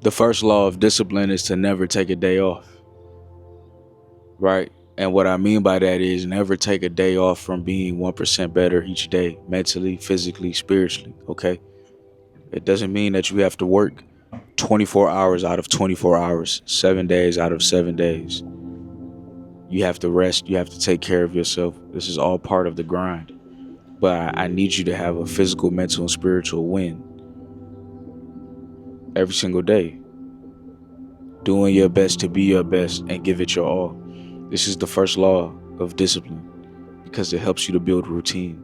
The first law of discipline is to never take a day off, right? And what I mean by that is never take a day off from being 1% better each day, mentally, physically, spiritually, okay? It doesn't mean that you have to work 24 hours out of 24 hours, 7 days out of 7 days. You have to rest, you have to take care of yourself. This is all part of the grind. But I need you to have a physical, mental, and spiritual win every single day, doing your best to be your best and give it your all. This is the first law of discipline because it helps you to build routine.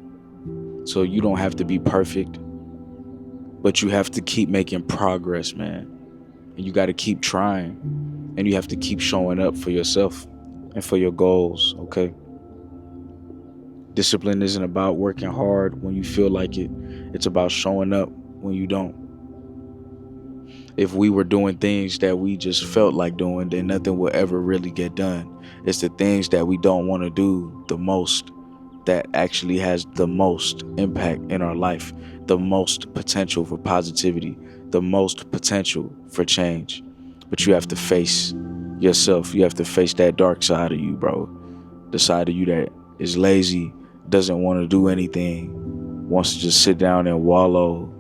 So you don't have to be perfect, but you have to keep making progress, man. And you got to keep trying, and you have to keep showing up for yourself and for your goals, okay? Discipline isn't about working hard when you feel like it. It's about showing up when you don't. If we were doing things that we just felt like doing, then nothing will ever really get done. It's the things that we don't want to do the most that actually has the most impact in our life, the most potential for positivity, the most potential for change. But you have to face yourself. You have to face that dark side of you, bro. The side of you that is lazy, doesn't want to do anything, wants to just sit down and wallow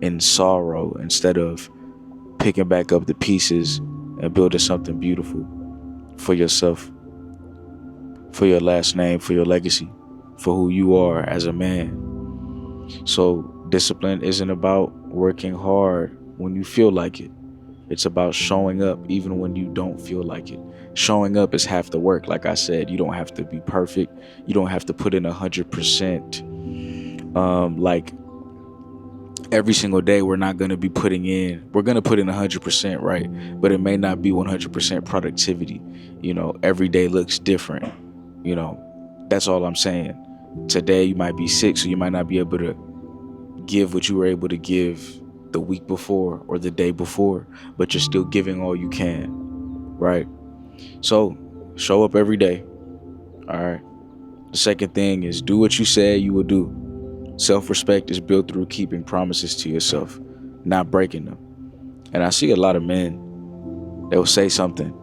in sorrow instead of picking back up the pieces and building something beautiful for yourself, for your last name, for your legacy, for who you are as a man. So discipline isn't about working hard when you feel like it. It's about showing up even when you don't feel like it. Showing up is half the work. Like I said, you don't have to be perfect. You don't have to put in 100%. Like every single day, we're not going to be putting in. We're going to put in 100%, right? But it may not be 100% productivity. Every day looks different. That's all I'm saying. Today you might be sick, so you might not be able to give what you were able to give the week before or the day before, but you're still giving all you can, right? So show up every day. All right. The second thing is do what you said you would do. Self-respect is built through keeping promises to yourself, not breaking them. And I see a lot of men, they will say something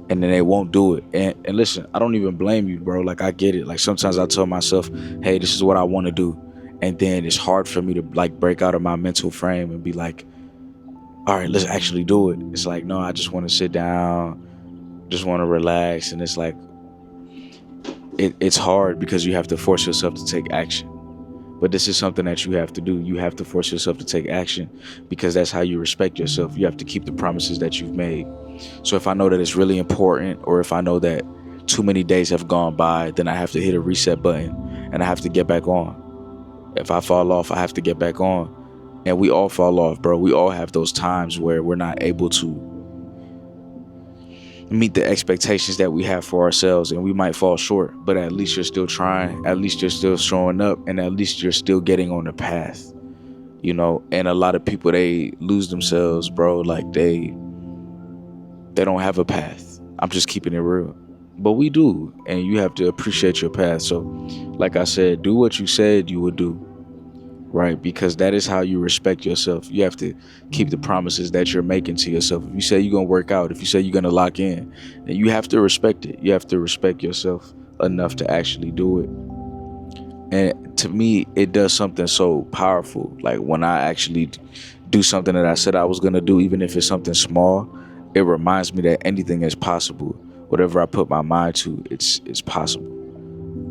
and then they won't do it. And listen, I don't even blame you, bro. Like, I get it. Like, sometimes I tell myself, hey, this is what I want to do. And then it's hard for me to like break out of my mental frame and be like, all right, let's actually do it. It's like, no, I just want to sit down, just want to relax. And it's like, it's hard because you have to force yourself to take action. But this is something that you have to do. You have to force yourself to take action because that's how you respect yourself. You have to keep the promises that you've made. So if I know that it's really important, or if I know that too many days have gone by, then I have to hit a reset button and I have to get back on. If I fall off, I have to get back on. And we all fall off, bro. We all have those times where we're not able to meet the expectations that we have for ourselves, and we might fall short, but at least you're still trying, at least you're still showing up, and at least you're still getting on the path. And a lot of people, they lose themselves, bro. Like they don't have a path. I'm just keeping it real, but we do, and you have to appreciate your path. So like I said, do what you said you would do, right? Because that is how you respect yourself. You have to keep the promises that you're making to yourself. If you say you're going to work out, if you say you're going to lock in, then you have to respect it. You have to respect yourself enough to actually do it. And to me, it does something so powerful. Like when I actually do something that I said I was going to do, even if it's something small, it reminds me that anything is possible. Whatever I put my mind to, it's possible.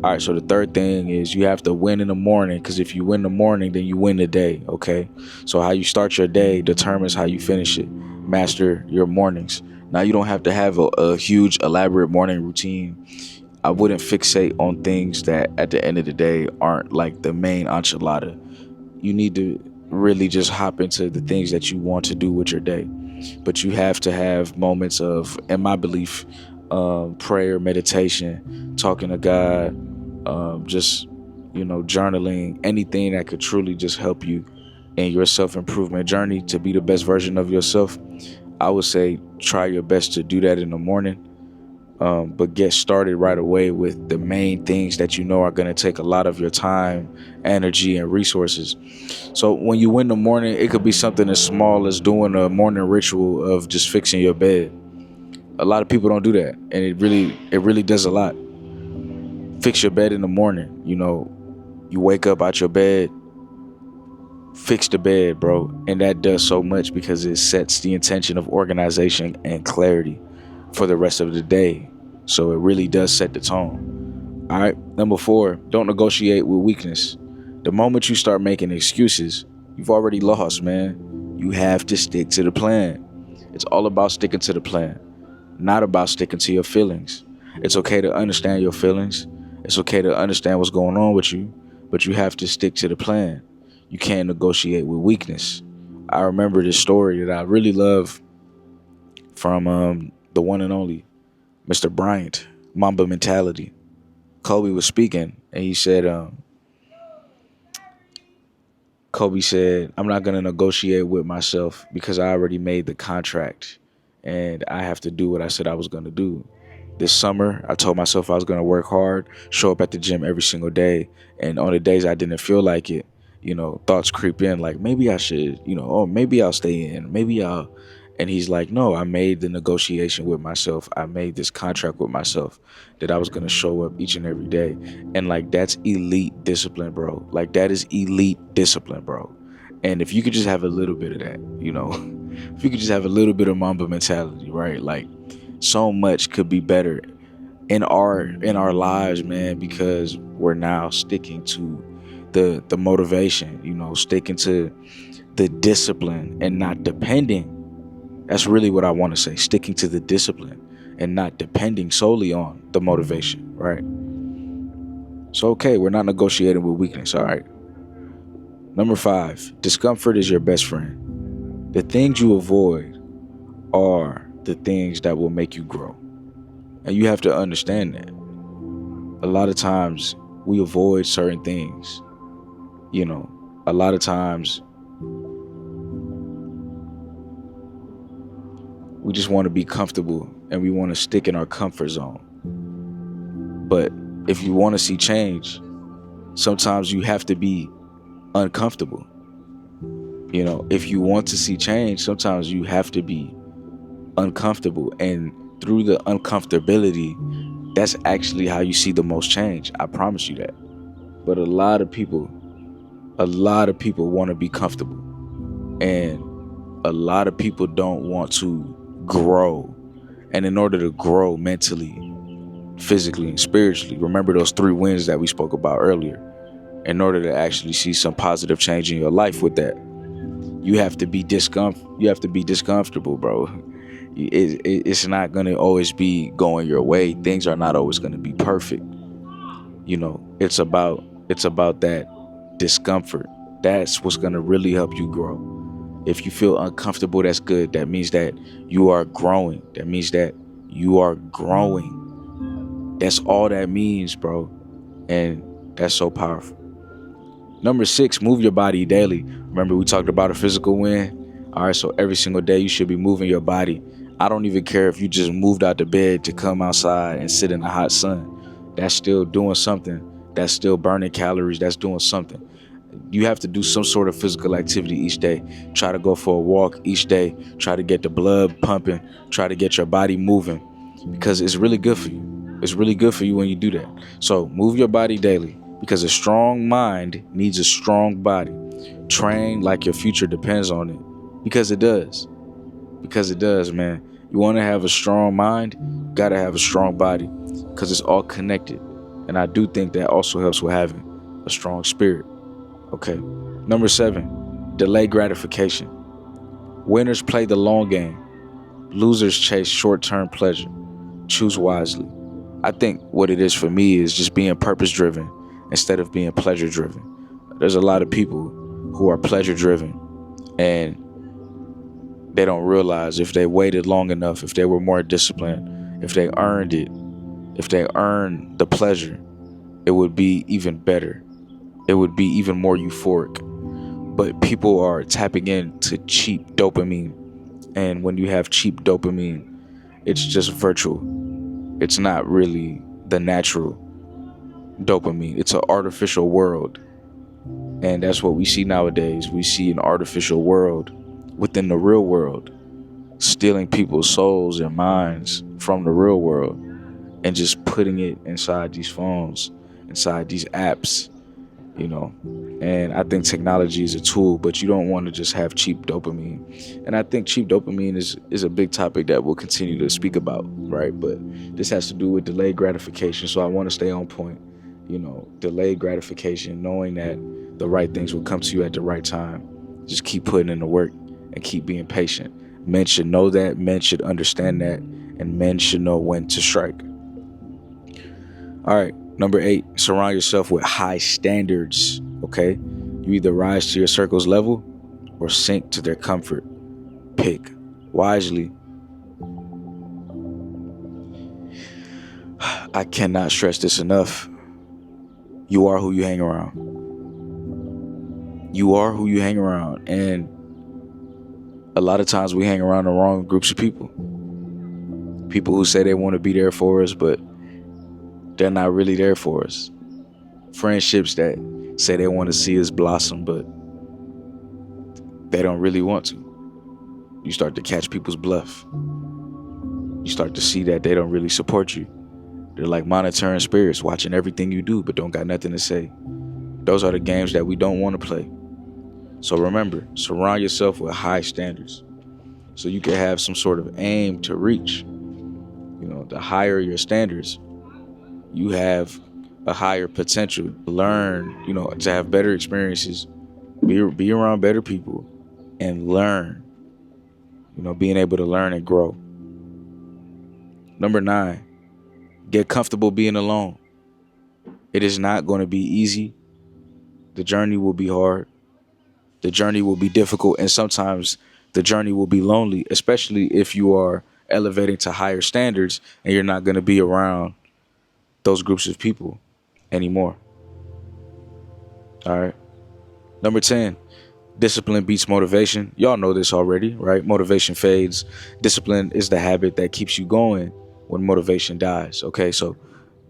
All right, so the third thing is you have to win in the morning, because if you win in the morning, then you win the day, okay? So how you start your day determines how you finish it. Master your mornings. Now, you don't have to have a huge, elaborate morning routine. I wouldn't fixate on things that at the end of the day aren't like the main enchilada. You need to really just hop into the things that you want to do with your day. But you have to have moments of, in my belief, prayer, meditation, talking to God, just journaling, anything that could truly just help you in your self-improvement journey to be the best version of yourself. I would say try your best to do that in the morning. But get started right away with the main things that you know are going to take a lot of your time, energy, and resources. So when you win the morning, it could be something as small as doing a morning ritual of just fixing your bed. A lot of people don't do that, and it really does a lot. Fix your bed in the morning. You wake up out your bed, fix the bed, bro, and that does so much because it sets the intention of organization and clarity for the rest of the day. So it really does set the tone. All right. Number 4, don't negotiate with weakness. The moment you start making excuses, you've already lost, man. You have to stick to the plan. It's all about sticking to the plan, not about sticking to your feelings. It's okay to understand your feelings. It's okay to understand what's going on with you, but you have to stick to the plan. You can't negotiate with weakness. I remember this story that I really love from the one and only Mr. Bryant, Mamba mentality. Kobe was speaking, and he said, Kobe said, I'm not going to negotiate with myself because I already made the contract and I have to do what I said I was going to do. This summer, I told myself I was going to work hard, show up at the gym every single day. And on the days I didn't feel like it, thoughts creep in like, maybe I should, or maybe I'll stay in, maybe I'll. And he's like, no, I made the negotiation with myself. I made this contract with myself that I was going to show up each and every day. And like, that's elite discipline, bro. Like, that is elite discipline, bro. And if you could just have a little bit of that, if you could just have a little bit of Mamba mentality, right? Like, so much could be better in our lives, man, because we're now sticking to the motivation, sticking to the discipline and not depending. That's really what I want to say, sticking to the discipline and not depending solely on the motivation, right? So, okay, we're not negotiating with weakness, all right? Number 5, discomfort is your best friend. The things you avoid are the things that will make you grow. And you have to understand that. A lot of times we avoid certain things. A lot of times we just want to be comfortable and we want to stick in our comfort zone. But if you want to see change, sometimes you have to be uncomfortable. If you want to see change, sometimes you have to be uncomfortable. And through the uncomfortability, that's actually how you see the most change. I promise you that. But a lot of people want to be comfortable. And a lot of people don't want to grow. And in order to grow mentally, physically, and spiritually, remember those 3 wins that we spoke about earlier. In order to actually see some positive change in your life with that, you have to be discomfortable, bro. It's not going to always be going your way. Things are not always going to be perfect. It's about that discomfort. That's what's going to really help you grow. If you feel uncomfortable, that's good. That means that you are growing. That's all that means, bro. And that's so powerful. Number 6, move your body daily. Remember, we talked about a physical win. All right, so every single day you should be moving your body. I don't even care if you just moved out the bed to come outside and sit in the hot sun. That's still doing something. That's still burning calories. That's doing something. You have to do some sort of physical activity each day. Try to go for a walk each day. Try to get the blood pumping. Try to get your body moving because it's really good for you. It's really good for you when you do that. So move your body daily because a strong mind needs a strong body. Train like your future depends on it because it does. Because it does, man. You want to have a strong mind, you got to have a strong body because it's all connected. And I do think that also helps with having a strong spirit. Okay. Number 7, delay gratification. Winners play the long game. Losers chase short-term pleasure. Choose wisely. I think what it is for me is just being purpose-driven instead of being pleasure-driven. There's a lot of people who are pleasure-driven and they don't realize if they waited long enough, if they were more disciplined, if they earned it, if they earned the pleasure, it would be even better. It would be even more euphoric. But people are tapping into cheap dopamine. And when you have cheap dopamine, it's just virtual. It's not really the natural dopamine. It's an artificial world. And that's what we see nowadays. We see an artificial world within the real world, stealing people's souls and minds from the real world and just putting it inside these phones, inside these apps, you know. And I think technology is a tool, but you don't want to just have cheap dopamine. And I think cheap dopamine is a big topic that we'll continue to speak about, right? But this has to do with delayed gratification, so I want to stay on point. Delayed gratification, knowing that the right things will come to you at the right time. Just keep putting in the work and keep being patient. Men should know that, men should understand that, and men should know when to strike. All right, number 8, surround yourself with high standards, okay? You either rise to your circle's level or sink to their comfort. Pick wisely. I cannot stress this enough. You are who you hang around. You are who you hang around. And a lot of times we hang around the wrong groups of people. People who say they want to be there for us, but they're not really there for us. Friendships that say they want to see us blossom, but they don't really want to. You start to catch people's bluff. You start to see that they don't really support you. They're like monitoring spirits, watching everything you do, but don't got nothing to say. Those are the games that we don't want to play. So remember, surround yourself with high standards so you can have some sort of aim to reach. The higher your standards, you have a higher potential to learn, to have better experiences, be around better people, and learn, being able to learn and grow. Number 9, get comfortable being alone. It is not going to be easy. The journey will be hard. The journey will be difficult, and sometimes the journey will be lonely, especially if you are elevating to higher standards and you're not going to be around those groups of people anymore. All right. Number 10, discipline beats motivation. Y'all know this already, right? Motivation fades. Discipline is the habit that keeps you going when motivation dies. Okay, so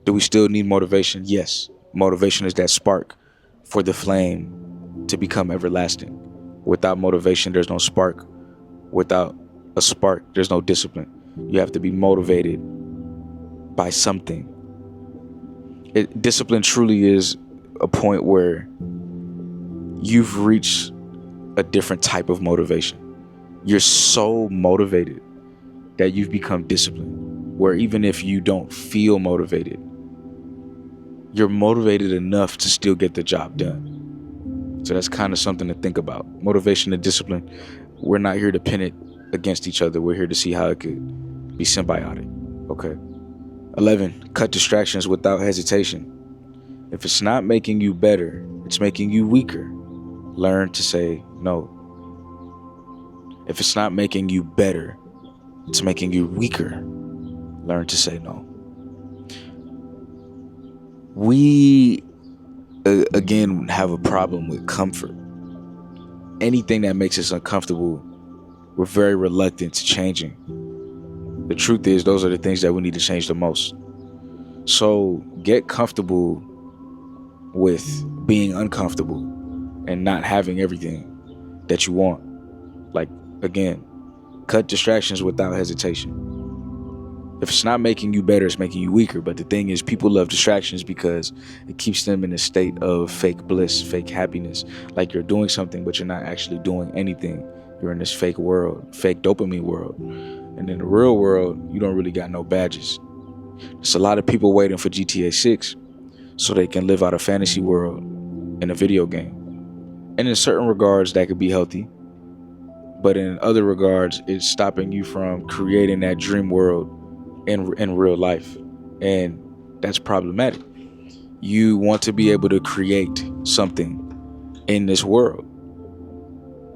do we still need motivation? Yes. Motivation is that spark for the flame to become everlasting. Without motivation, there's no spark. Without a spark, there's no discipline. You have to be motivated by something. Discipline truly is a point where you've reached a different type of motivation. You're so motivated that you've become disciplined, where even if you don't feel motivated, you're motivated enough to still get the job done. So that's kind of something to think about. Motivation and discipline, we're not here to pin it against each other. We're here to see how it could be symbiotic. Okay. 11, cut distractions without hesitation. If it's not making you better, it's making you weaker. Learn to say no. If it's not making you better, it's making you weaker. Learn to say no. We, again, have a problem with comfort. Anything that makes us uncomfortable, we're very reluctant to changing. The truth is, those are the things that we need to change the most. So get comfortable with being uncomfortable and not having everything that you want. Like, again, cut distractions without hesitation. If it's not making you better, it's making you weaker. But the thing is, people love distractions because it keeps them in a state of fake bliss, fake happiness. Like you're doing something, but you're not actually doing anything. You're in this fake world, fake dopamine world. And in the real world, you don't really got no badges. There's a lot of people waiting for GTA 6 so they can live out a fantasy world in a video game. And in certain regards, that could be healthy. But in other regards, it's stopping you from creating that dream world in real life. And that's problematic. You want to be able to create something in this world.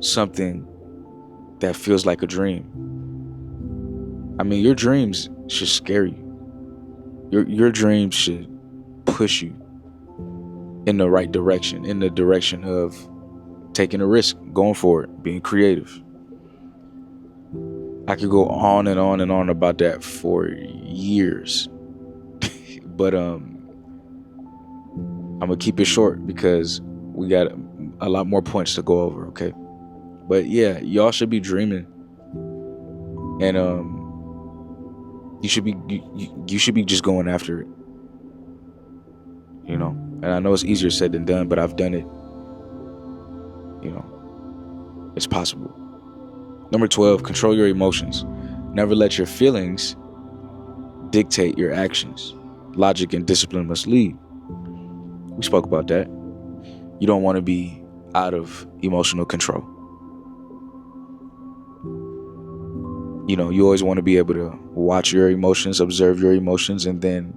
Something that feels like a dream. I mean, your dreams should scare you. Your dreams should push you in the right direction, in the direction of taking a risk, going for it, being creative. I could go on and on and on about that for years. But I'm gonna keep it short because we got a lot more points to go over, okay? But yeah, y'all should be dreaming, and you should be just going after it, you know. And I know it's easier said than done, but I've done it. You know, it's possible. Number 12, control your emotions. Never let your feelings dictate your actions. Logic and discipline must lead. We spoke about that. You don't want to be out of emotional control. You know, you always want to be able to watch your emotions, observe your emotions, and then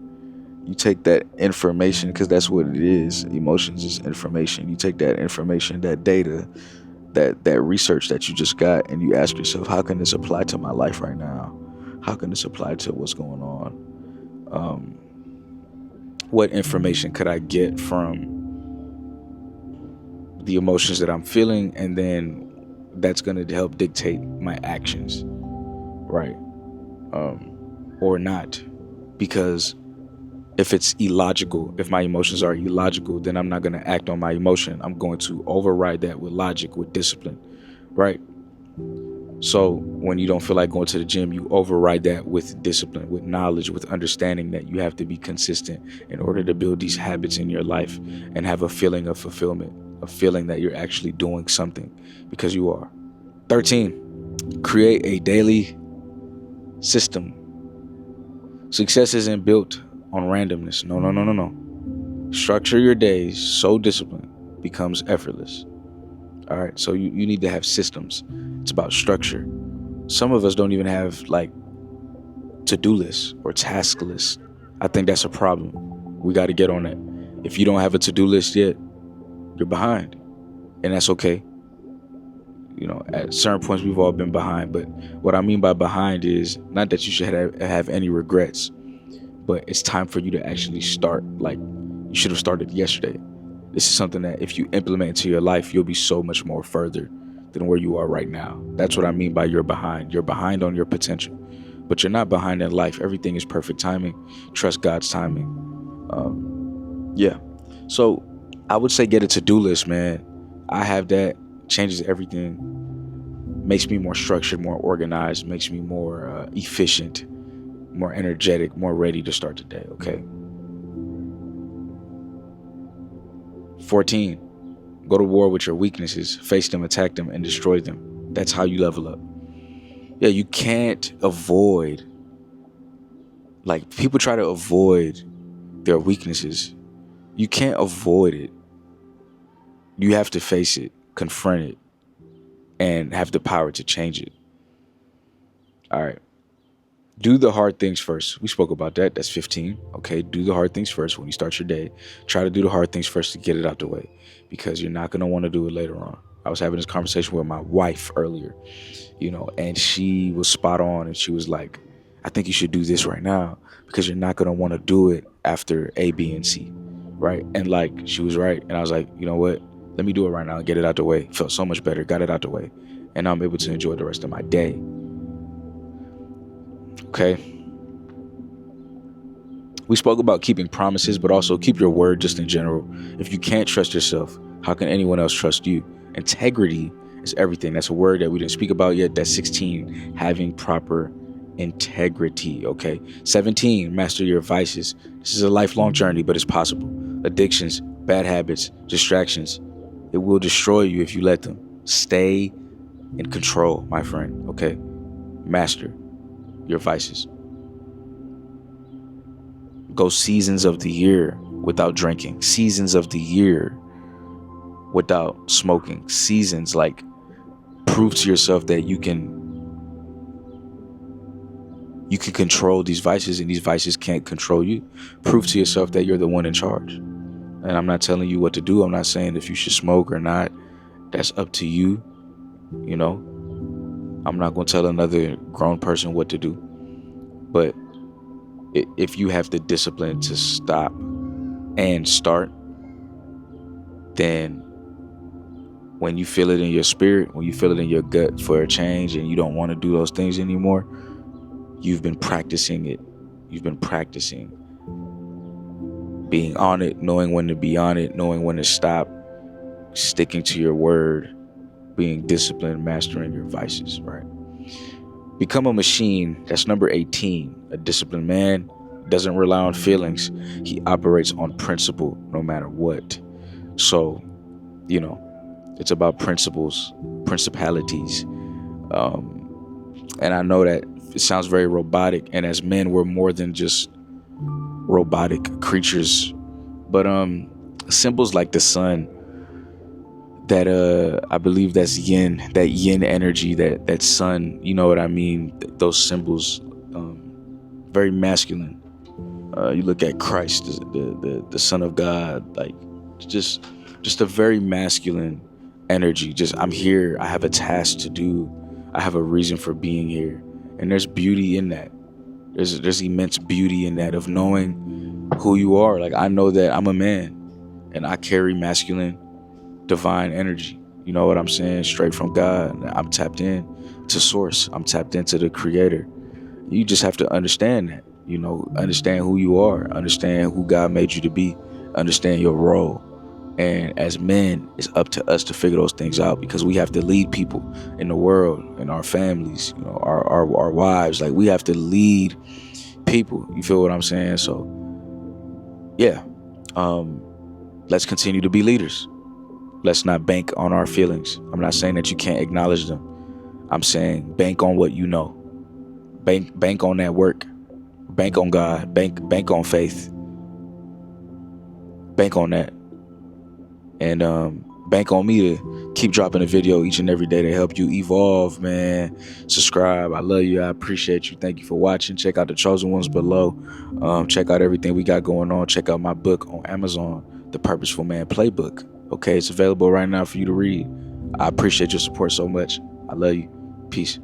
you take that information, because that's what it is. Emotions is information. You take that information, that data, that research that you just got, and you ask yourself, how can this apply to my life right now? How can this apply to what's going on? What information could I get from the emotions that I'm feeling? And then that's going to help dictate my actions, right? Or not. Because if it's illogical, if my emotions are illogical, then I'm not going to act on my emotion. I'm going to override that with logic, with discipline, right? So when you don't feel like going to the gym, you override that with discipline, with knowledge, with understanding that you have to be consistent in order to build these habits in your life and have a feeling of fulfillment, a feeling that you're actually doing something, because you are. 13, create a daily system. Success isn't built on randomness. No. Structure your days so discipline becomes effortless. All right, so you need to have systems. It's about structure. Some of us don't even have like to-do lists or task lists. I think that's a problem. We got to get on that. If you don't have a to-do list yet, you're behind, and that's okay. You know, at certain points we've all been behind, but what I mean by behind is not that you should have any regrets, but it's time for you to actually start. Like, you should have started yesterday. This is something that if you implement into your life, you'll be so much more further than where you are right now. That's what I mean by you're behind. You're behind on your potential, but you're not behind in life. Everything is perfect timing. Trust God's timing. Yeah. So I would say get a to-do list, man. I have that. Changes everything. Makes me more structured, more organized. Makes me more efficient, more energetic, more ready to start the day. Okay. 14, go to war with your weaknesses, face them, attack them, and destroy them. That's how you level up. Yeah, you can't avoid, like, people try to avoid their weaknesses. You can't avoid it. You have to face it, confront it, and have the power to change it. All right. Do the hard things first. We spoke about that. That's 15. Okay. Do the hard things first when you start your day. Try to do the hard things first to get it out the way, because you're not going to want to do it later on. I was having this conversation with my wife earlier, you know, and she was spot on. And she was like, I think you should do this right now, because you're not going to want to do it after A, B, and C. Right. And like, she was right. And I was like, you know what? Let me do it right now and get it out the way. Felt so much better. Got it out the way. And now I'm able to enjoy the rest of my day. Okay. We spoke about keeping promises, but also keep your word just in general. If you can't trust yourself, how can anyone else trust you? Integrity is everything. That's a word that we didn't speak about yet. That's 16, having proper integrity. Okay. 17, master your vices. This is a lifelong journey, but it's possible. Addictions, bad habits, distractions. It will destroy you if you let them. Stay in control, my friend. Okay. Master your vices. Go seasons of the year without drinking. Seasons of the year without smoking. Seasons, like, prove to yourself that you can control these vices, and these vices can't control you. Prove to yourself that you're the one in charge. And I'm not telling you what to do. I'm not saying if you should smoke or not. That's up to you. You know, I'm not going to tell another grown person what to do. But if you have the discipline to stop and start, then when you feel it in your spirit, when you feel it in your gut for a change and you don't want to do those things anymore, you've been practicing it. You've been practicing being on it, knowing when to be on it, knowing when to stop, sticking to your word, being disciplined, mastering your vices, right? Become a machine. That's number 18. A disciplined man doesn't rely on feelings. He operates on principle no matter what. So, you know, it's about principles, principalities. And I know that it sounds very robotic. And as men, we're more than just robotic creatures. But symbols like the sun, that I believe that's yin, that yin energy, that sun, you know what I mean? Those symbols, very masculine. You look at Christ, the Son of God, like just a very masculine energy. Just, I'm here, I have a task to do, I have a reason for being here. And there's beauty in that. There's immense beauty in that, of knowing who you are. Like, I know that I'm a man and I carry masculine divine energy. You know what I'm saying? Straight from God. I'm tapped in to source. I'm tapped into the creator. You just have to understand that, understand who you are, understand who God made you to be, understand your role. And as men, it's up to us to figure those things out, because we have to lead people in the world, in our families, our wives. Like, we have to lead people. You feel what I'm saying? So yeah, let's continue to be leaders. Let's not bank on our feelings. I'm not saying that you can't acknowledge them. I'm saying bank on what you know. Bank on that work. Bank on God. Bank on faith. Bank on that. And bank on me to keep dropping a video each and every day to help you evolve, man. Subscribe. I love you. I appreciate you. Thank you for watching. Check out the chosen ones below. Check out everything we got going on. Check out my book on Amazon, The Purposeful Man Playbook. Okay, it's available right now for you to read. I appreciate your support so much. I love you. Peace.